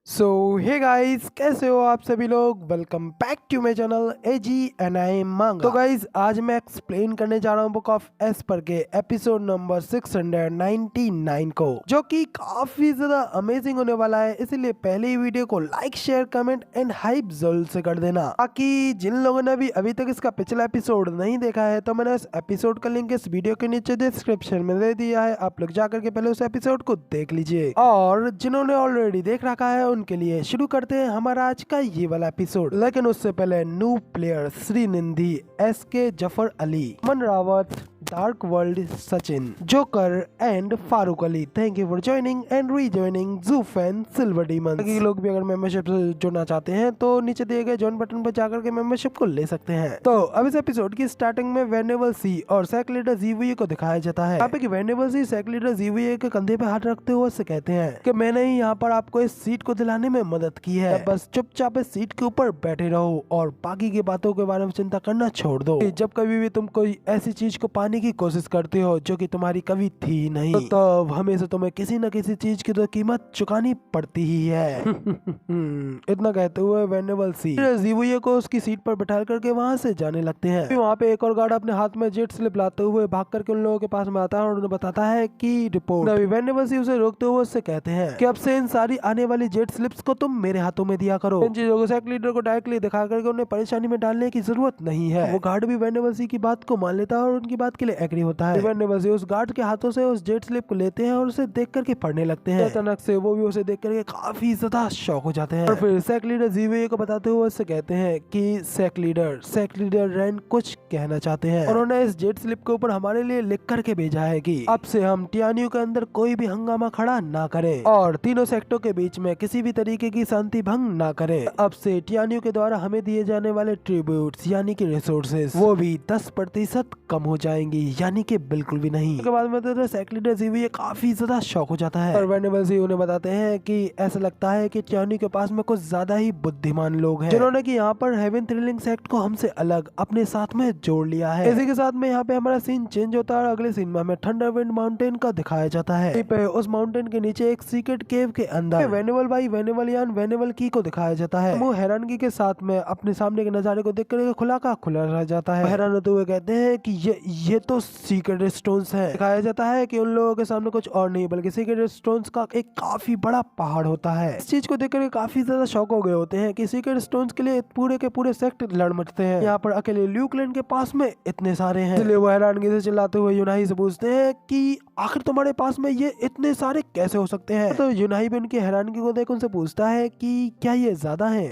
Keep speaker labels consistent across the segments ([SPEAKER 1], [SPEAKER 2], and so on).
[SPEAKER 1] सो hey guys, कैसे हो आप सभी लोग। Welcome back to my channel AG and I am मांगा। तो गाइस, आज मैं एक्सप्लेन करने जा रहा हूँ बुक ऑफ एस्पर के एपिसोड नंबर 699 को, जो कि काफी ज्यादा अमेजिंग होने वाला है। इसीलिए पहले ही वीडियो को like, share, comment and hype जरूर से कर देना, ताकि जिन लोगों ने भी अभी तक इसका पिछला एपिसोड नहीं देखा है तो मैंने इस एपिसोड का लिंक इस वीडियो के नीचे डिस्क्रिप्शन में दे दिया है। आप लोग जाकर के पहले उस एपिसोड को देख लीजिए, और जिन्होंने ऑलरेडी देख रखा है उनके लिए शुरू करते हैं हमारा आज का ये वाला एपिसोड। लेकिन उससे पहले new player Shri Nidhi, SK Zafar Ali, Mann Rawat, dark world Sachin, joker and Farooq Ali, thank you for joining and rejoining जूफ एंड सिल्वर डीमंस। बाकी लोग भी अगर मेंबरशिप से जुड़ना चाहते हैं तो नीचे दिए गए ज्वाइन बटन पर जाकर के मेंबरशिप को ले सकते हैं। तो अब इस एपिसोड की स्टार्टिंग में वेनेबल सी और सैक लीडर जीवीए को दिखाया जाता है। यहाँ पे वेनेबल सी सैक लीडर जीवीए के कंधे पे हाथ रखते हुए उससे कहते हैं कि मैंने ही यहाँ पर आपको इस सीट को दिलाने में मदद की है, बस चुपचाप इस सीट के ऊपर बैठे रहो और बाकी की बातों के बारे में चिंता करना छोड़ दो। जब कभी भी तुम कोई ऐसी चीज को पाने की कोशिश करते हो जो कि तुम्हारी कभी थी नहीं, तो तब हमेशा तुम्हें किसी न किसी चीज की तो कीमत चुकानी पड़ती ही है। इतना कहते हुए वेनेबल सी जीवुए को उसकी सीट पर बैठा करके वहाँ से जाने लगते हैं। फिर वहाँ पे एक और गार्ड अपने हाथ में जेट स्लिप लाते हुए भाग करके उन लोगों के पास में आता है और उन्हें बताता है कि रिपोर्ट। वेनेबल सी उसे रोकते हुए उससे कहते हैं कि अब से इन सारी आने वाली जेट स्लिप्स को तुम मेरे हाथों में दिया करो। इन चीजों को सैक लीडर को डायरेक्टली दिखा करके उन्हें परेशानी में डालने की जरूरत नहीं है। वो गार्ड भी वेनेबल सी की बात को मान लेता है और उनकी बात के लिए एग्री होता है। वेनेबल सी उस गार्ड के हाथों से उस जेट स्लिप को लेते हैं और उसे देख करके पढ़ने लगते हैं। अचानक से वो भी उसे देख करके काफी ज्यादा शॉक हो जाते हैं और फिर सैक लीडर जीवीए को बताते हुए उससे कहते हैं कि सैक लीडर रैन कुछ कहना चाहते हैं। उन्होंने इस जेट स्लिप के ऊपर हमारे लिए लिख करके भेजा है कि अब से हम टियानियो के अंदर कोई भी हंगामा खड़ा ना करें और तीनों सेक्टरों के बीच में किसी भी तरीके की शांति भंग ना करें। अब से टियानियो के द्वारा हमें दिए जाने वाले ट्रिब्यूट्स यानी कि रिसोर्सेज वो भी 10% कम हो जाएंगी, यानी कि बिल्कुल भी नहीं। उसके बाद में तो सैक लीडर जीवीए काफी ज्यादा शॉक हो जाता है और वेनेबल सी उन्हें बताते हैं कि ऐसा लगता है कि टियानियो के पास में कुछ ज्यादा ही बुद्धिमान लोग हैं जिन्होंने कि यहाँ पर हेवन थ्रिलिंग सेक्ट को हमसे अलग अपने साथ में जोड़ लिया है। इसी के साथ में यहाँ पे हमारा सीन चेंज होता है और अगले सीन में हमें थंडरविंड माउंटेन का दिखाया जाता है। पे उस माउंटेन के नीचे एक सीक्रेट केव के अंदर वेनेबल भाई, वेनेबल यान, वेनेबल की को दिखाया जाता है। वो हैरानगी के साथ में अपने सामने के नजारे को देख कर खुला का खुला रह जाता है। हैरान होते हुए कहते हैं कि ये तो सीक्रेट स्टोन्स हैं। दिखाया जाता है कि उन लोगों के सामने कुछ और नहीं बल्कि सीक्रेट स्टोन्स का एक काफी बड़ा पहाड़ होता है। इस चीज को देख कर काफी ज्यादा शॉक हो गए होते हैं कि सीक्रेट स्टोन्स के लिए पूरे के पूरे सेक्ट लड़ मचते हैं। यहाँ पर अकेले ल्यूक लैंड के पास में इतने सारे हैं। इसलिए वो हैरानगी से चिल्लाते हुए यूनाही से पूछते हैं कि आखिर तुम्हारे पास में ये इतने सारे कैसे हो सकते हैं। तो यूनाही भी उनकी हैरानगी को देख उनसे पूछता है कि क्या ये ज्यादा है।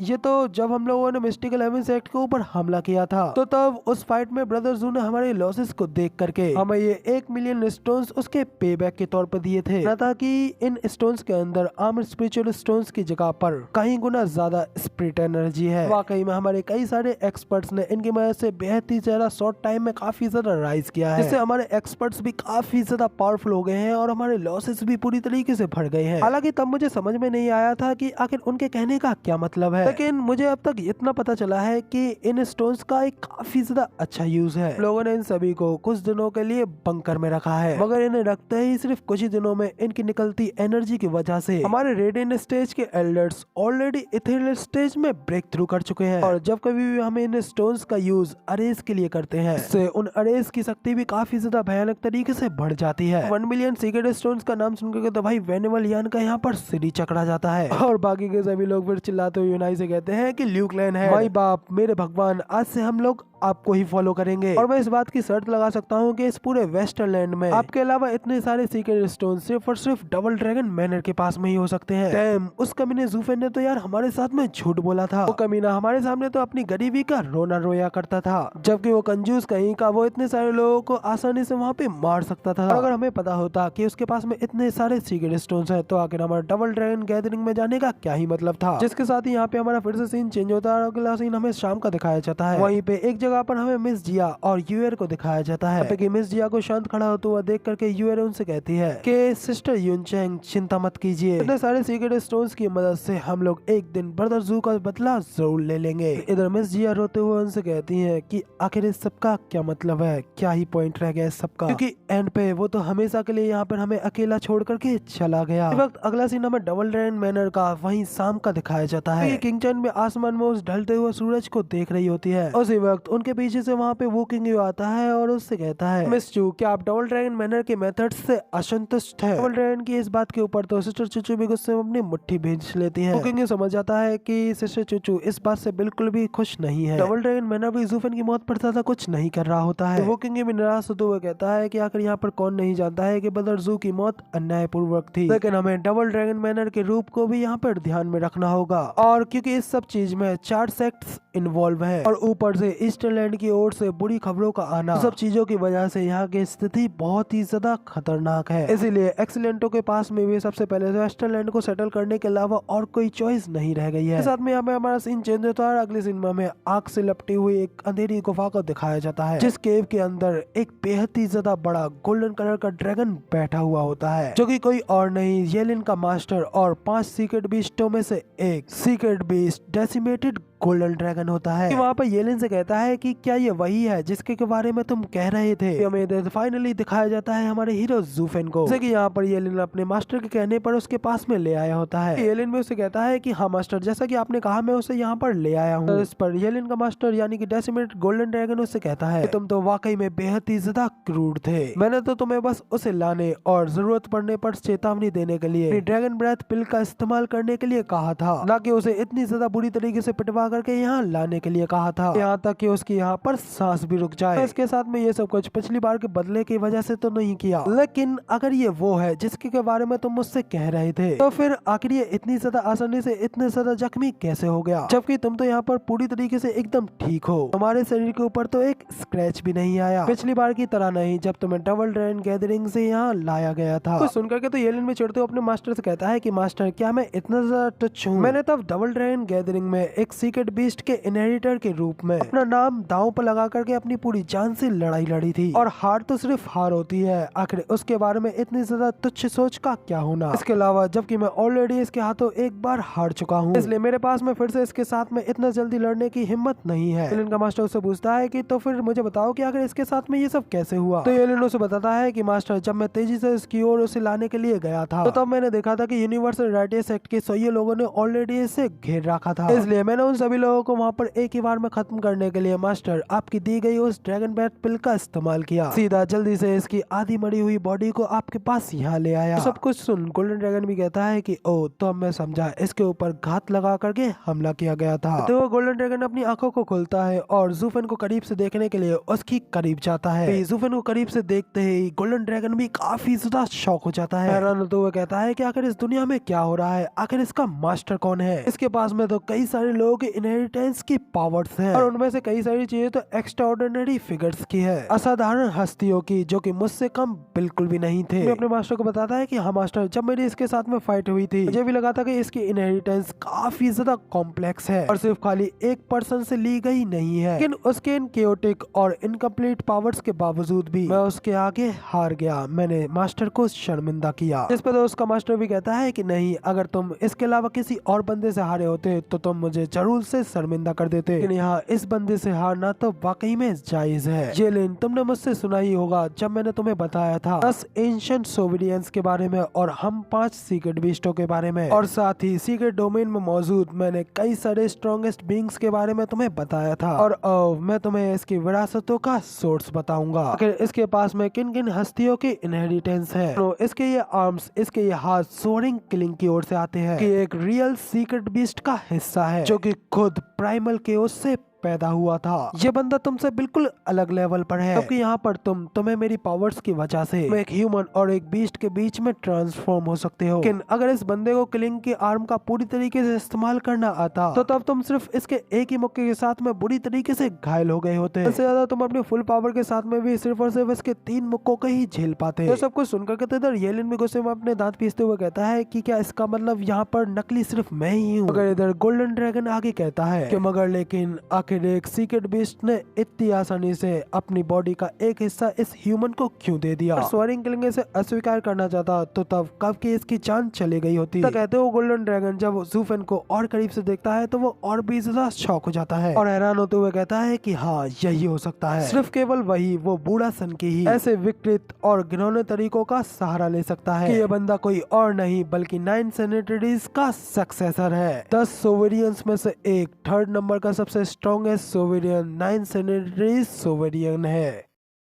[SPEAKER 1] ये तो जब हम लोगों ने मिस्टिकल हेवन सेक्ट के ऊपर हमला किया था तो तब उस फाइट में ब्रदर जू ने हमारे लॉसेस को देख करके हमें ये 1 मिलियन स्टोन्स उसके पे बैक के तौर पर दिए थे। ताकि इन स्टोन्स के अंदर आर्मर स्पिरिचुअल स्टोन्स की जगह पर कहीं गुना ज्यादा स्पिरिट एनर्जी है। वाकई में हमारे कई सारे एक्सपर्ट्स ने इनकी मदद से बेहद ही ज्यादा शॉर्ट टाइम में काफी ज्यादा राइज किया है, जिससे हमारे एक्सपर्ट्स भी काफी ज्यादा पावरफुल हो गए हैं और हमारे लॉसेस भी पूरी तरीके से बढ़ गए हैं। हालांकि तब मुझे समझ में नहीं आया था कि आखिर उनके कहने का क्या मतलब है, लेकिन मुझे अब तक इतना पता चला है कि इन स्टोन्स का एक काफी ज्यादा अच्छा यूज है। लोगों ने इन सभी को कुछ दिनों के लिए बंकर में रखा है, मगर इन्हें रखते ही सिर्फ कुछ ही दिनों में इनकी निकलती एनर्जी की वजह से हमारे रेडियंट स्टेज के एल्डर्स ऑलरेडी इथेरियल स्टेज में ब्रेक थ्रू कर चुके हैं। और जब कभी भी हम इन स्टोन्स का यूज अरेज के लिए करते हैं, इससे उन अरेज की शक्ति भी काफी ज्यादा भयानक तरीके से बढ़ जाती है। 1 मिलियन सीक्रेट स्टोन्स का नाम सुनकर तो भाई वेनेबल यान का यहाँ पर सिर ही चकरा जाता है और बाकी के सभी लोग फिर चिल्लाते हुए यूनाई से कहते हैं कि ल्यूक लैंड है भाई बाप, मेरे भगवान, आज से हम लोग आपको ही फॉलो करेंगे और मैं इस बात की शर्त लगा सकता हूँ कि इस पूरे वेस्टरलैंड में आपके अलावा इतने सारे सीक्रेट स्टोन सिर्फ और सिर्फ डबल ड्रैगन मैनर के पास में ही हो सकते हैं। डैम, उस कमीने जूफेन ने तो यार हमारे साथ में झूठ बोला था। वो कमीना हमारे सामने तो अपनी गरीबी का रोना रोया करता था, जबकि वो कंजूस कहीं का वो इतने सारे लोगों को आसानी से वहाँ पे मार सकता था। और अगर हमें पता होता कि उसके पास में इतने सारे सीक्रेट स्टोन है तो आखिर हमारा डबल ड्रैगन गैदरिंग में जाने का क्या ही मतलब था। जिसके साथ ही यहाँ पे हमारा फिर से सीन चेंज होता है और अगला सीन हमें शाम का दिखाया जाता है। वहीं पे एक जगह जगह पर हमें मिस जिया और यूएर को दिखाया जाता है कि मिस जिया को शांत खड़ा होता हुआ देख करके यूएर उनसे कहती है कि सिस्टर यूनचेंग चिंता मत कीजिए, इतने सारे सीक्रेट स्टोन्स की मदद से हम लोग एक दिन ब्रदर जू का बदला जरूर ले लेंगे। इधर मिस जिया रोते हुए उनसे कहती है कि आखिर इस सबका क्या मतलब है, क्या ही पॉइंट रह गया इस सबका, क्योंकि एंड पे वो तो हमेशा के लिए यहाँ पर हमें अकेला छोड़ करके चला गया। इस वक्त अगला सीन हमें डबल ड्रैगन मैनर का वहीं शाम का दिखाया जाता है। किंग चैन में आसमान में उस ढलते हुए सूरज को देख रही होती है। उसी वक्त उनके पीछे से वहाँ पे वो किंग आता है और उससे कहता है, मिस चू क्या आप डबल ड्रैगन मैनर के मेथड से असंतुष्ट है? डबल ड्रैगन की इस बात के ऊपर तो सिस्टर चूचू भी गुस्से में अपनी मुट्ठी भेज लेती है। किंग समझ जाता है कि सिस्टर चूचू इस बात से बिल्कुल भी खुश नहीं है। डबल ड्रैगन मैनर भी जूफेन की मौत पर ज्यादा कुछ नहीं कर रहा होता है। तो वो किंग भी निराश होते हुए कहता है कि आखिर यहाँ पर कौन नहीं जानता है कि ब्रदर जू की मौत अन्यायपूर्वक थी, लेकिन हमें डबल ड्रैगन मैनर के रूप को भी यहाँ पर ध्यान में रखना होगा। और क्योंकि इस सब चीज में 4 सेक्ट्स इन्वॉल्व है और ऊपर से ईस्टरलैंड की ओर से बुरी खबरों का आना, सब चीजों की वजह से यहाँ की स्थिति बहुत ही ज्यादा खतरनाक है। इसीलिए एक्सीलेंटो के पास में भी सबसे पहले वेस्टरलैंड को सेटल करने के अलावा और कोई चॉइस नहीं रह गई है। साथ में हमारा सीन चेंज होता है। अगले सीन में हमें आग से लपटी हुई एक अंधेरी गुफा को दिखाया जाता है, जिस केव के अंदर एक बेहद ही ज्यादा बड़ा गोल्डन कलर का ड्रैगन बैठा हुआ होता है, जो कि कोई और नहीं येलिन का मास्टर और 5 सीक्रेट बीस्टों में से एक secret beast decimated golden dragon होता है। वहाँ पर येलिन से कहता है कि क्या ये वही है जिसके के बारे में तुम कह रहे थे? हमें फाइनली दिखाया जाता है हमारे हीरो जूफेन को, जैसे कि यहाँ पर येलिन अपने मास्टर के कहने पर उसके पास में ले आया होता है। येलिन भी उसे कहता है कि हाँ मास्टर, जैसा कि आपने कहा मैं उसे यहाँ पर ले आया हूँ। तो इस पर येलिन का मास्टर यानी कि डेसिमेटेड गोल्डन ड्रैगन उससे कहता है कि तुम तो वाकई में बेहद ही ज्यादा क्रूर थे। मैंने तो तुम्हें बस उसे लाने और जरूरत पड़ने पर चेतावनी देने के लिए ड्रैगन ब्रेथ पिल का इस्तेमाल करने के लिए कहा था, न कि उसे इतनी ज्यादा बुरी तरीके से पिटवा करके यहाँ लाने के लिए कहा था, यहाँ तक कि उसकी यहाँ पर सांस भी रुक जाए। तो इसके साथ में ये सब कुछ पिछली बार के बदले की वजह से तो नहीं किया, लेकिन अगर ये वो है जिसके बारे में तुम मुझसे कह रहे थे, तो फिर आखिर ये इतनी ज्यादा आसानी से इतने ज्यादा जख्मी कैसे हो गया, जबकि तुम तो यहाँ पर पूरी तरीके से एकदम ठीक हो। तुम्हारे शरीर के ऊपर तो एक स्क्रैच भी नहीं आया, पिछली बार की तरह नहीं जब तुम्हें डबल ड्रैगन गैदरिंग से यहाँ लाया गया था। तो सुनकर के तो येलिन में चिढ़ते हुए अपने मास्टर से कहता है कि मास्टर क्या मैं इतना ज्यादा टच हूँ? मैंने तब डबल ड्रैगन गैदरिंग में एक सीक्रेट बीस्ट के इनहेरिटर के रूप में अपना नाम दांव पर लगा करके अपनी पूरी जान से लड़ाई लड़ी थी, और हार तो सिर्फ हार होती है, आखिर उसके बारे में इतनी ज्यादा तुच्छ सोच का क्या होना। इसके अलावा जबकि मैं ऑलरेडी इसके हाथों एक बार हार चुका हूँ, इसलिए मेरे पास में फिर से इसके साथ में इतना जल्दी लड़ने की हिम्मत नहीं है। येलिन का मास्टर उससे पूछता है कि तो फिर मुझे बताओ कि आखिर इसके साथ में ये सब कैसे हुआ? तो येलिन उसे बताता है कि मास्टर, जब मैं तेजी से इसकी ओर उसे लाने के लिए गया था, तो तब मैंने देखा था कि यूनिवर्सल राइटियस एक्ट के 100 लोगों ने ऑलरेडी इसे घेर रखा था, इसलिए मैंने उन सभी लोगों को वहाँ पर एक ही बार में खत्म करने के लिए मास्टर आपकी दी गई उस ड्रैगन बैट पिल का इस्तेमाल किया, सीधा जल्दी से इसकी आधी मरी हुई बॉडी को आपके पास यहाँ ले आया। तो सब कुछ सुन गोल्डन ड्रैगन भी कहता है कि ओ तो अब मैं समझा, इसके ऊपर घात लगा करके हमला किया गया था। तो गोल्डन ड्रैगन अपनी आंखों को खोलता है और जूफेन को करीब से देखने के लिए उसकी करीब जाता है। जूफेन को करीब से देखते ही गोल्डन ड्रैगन भी काफी ज्यादा शॉक हो जाता है, हैरान होते हुए कहता है कि आखिर इस दुनिया में क्या हो रहा है, आखिर इसका मास्टर कौन है? इसके पास में तो कई सारे लोगों के इनहेरिटेंस की पावर्स है, और उनमें से कई सारी चीजें तो एक्स्ट्राऑर्डिनरी फिगर्स की है, असाधारण हस्तियों की, जो कि मुझसे कम बिल्कुल भी नहीं थे। मैं अपने मास्टर को बताता है कि हाँ मास्टर, जब मेरी इसके साथ में फाइट हुई थी मुझे भी लगा था कि इसकी इनहेरिटेंस काफी ज्यादा कॉम्प्लेक्स है और सिर्फ खाली एक पर्सन से ली गई नहीं है, लेकिन उसके इन केओटिक और इनकम्प्लीट पावर्स के बावजूद भी मैं उसके आगे हार गया। मैंने मास्टर को शर्मिंदा किया। इस पर तो उसका मास्टर भी कहता है कि नहीं, अगर तुम इसके अलावा किसी और बंदे से हारे होते तो तुम मुझे जरूर से शर्मिंदा कर देते, लेकिन यहाँ इस बंदे से हारना तो वाकई में जायज है। येलिन, तुमने मुझसे सुना ही होगा जब मैंने तुम्हें बताया था 10 एंशिएंट सोविडियंस के बारे में और हम 5 सीक्रेट बीस्टों के बारे में, और साथ ही सीक्रेट डोमेन में मौजूद मैंने कई सारे स्ट्रॉन्गेस्ट बीइंग्स के बारे में तुम्हें बताया था, और मैं तुम्हें इसकी विरासतों का सोर्स बताऊंगा। आखिर इसके पास में किन किन हस्तियों की इनहेरिटेंस है। तो इसके ये आर्म्स, इसके ये हाथ सोरिंग किलिंग की ओर से आते हैं कि एक रियल सीक्रेट बीस्ट का हिस्सा है, जो कि खुद प्राइमल केओस से पैदा हुआ था। ये बंदा तुमसे बिल्कुल अलग लेवल पर है, क्योंकि यहाँ पर तुम्हें मेरी पावर्स की वजह से एक ह्यूमन और एक बीस्ट के बीच में ट्रांसफॉर्म हो सकते हो, लेकिन अगर इस बंदे को किलिंग के आर्म का पूरी तरीके से इस्तेमाल करना आता तो तब तुम सिर्फ इसके एक ही मुक्के के साथ में बुरी तरीके से घायल हो गए होते। इससे ज्यादा तुम अपनी फुल पावर के साथ में भी सिर्फ और सिर्फ इसके 3 मुक्कों को ही झेल पाते। तो सब कुछ सुनकर के इधर येलिन भी गुस्से में अपने दांत पीसते हुए कहता है कि क्या इसका मतलब यहाँ पर नकली सिर्फ मैं ही हूँ? मगर इधर गोल्डन ड्रैगन आगे कहता है कि मगर लेकिन आखिर एक सीक्रेट बीस्ट ने इतनी आसानी से अपनी बॉडी का एक हिस्सा इस ह्यूमन को क्यों दे दिया। स्वरिंग किलिंग इसे अस्वीकार करना चाहता तो तब कब की इसकी जान चली गई होती। तो कहते हो गोल्डन ड्रैगन जब ज़ूफेन को और करीब से देखता है तो वो और भी ज्यादा शॉक हो जाता है और हैरान होते हुए कहता है कि हाँ यही हो सकता है, सिर्फ केवल वही वो बूढ़ा सन की ही ऐसे विकृत और घिनौने तरीकों का सहारा ले सकता है कि ये बंदा कोई और नहीं बल्कि 9 सेनेटरीज का सक्सेसर है। 10 सोवेरियंस में से एक, थर्ड नंबर का सबसे स्ट्रॉन्गेस्ट सोवेरियन 9 सेनेटरीज सोवेरियन है।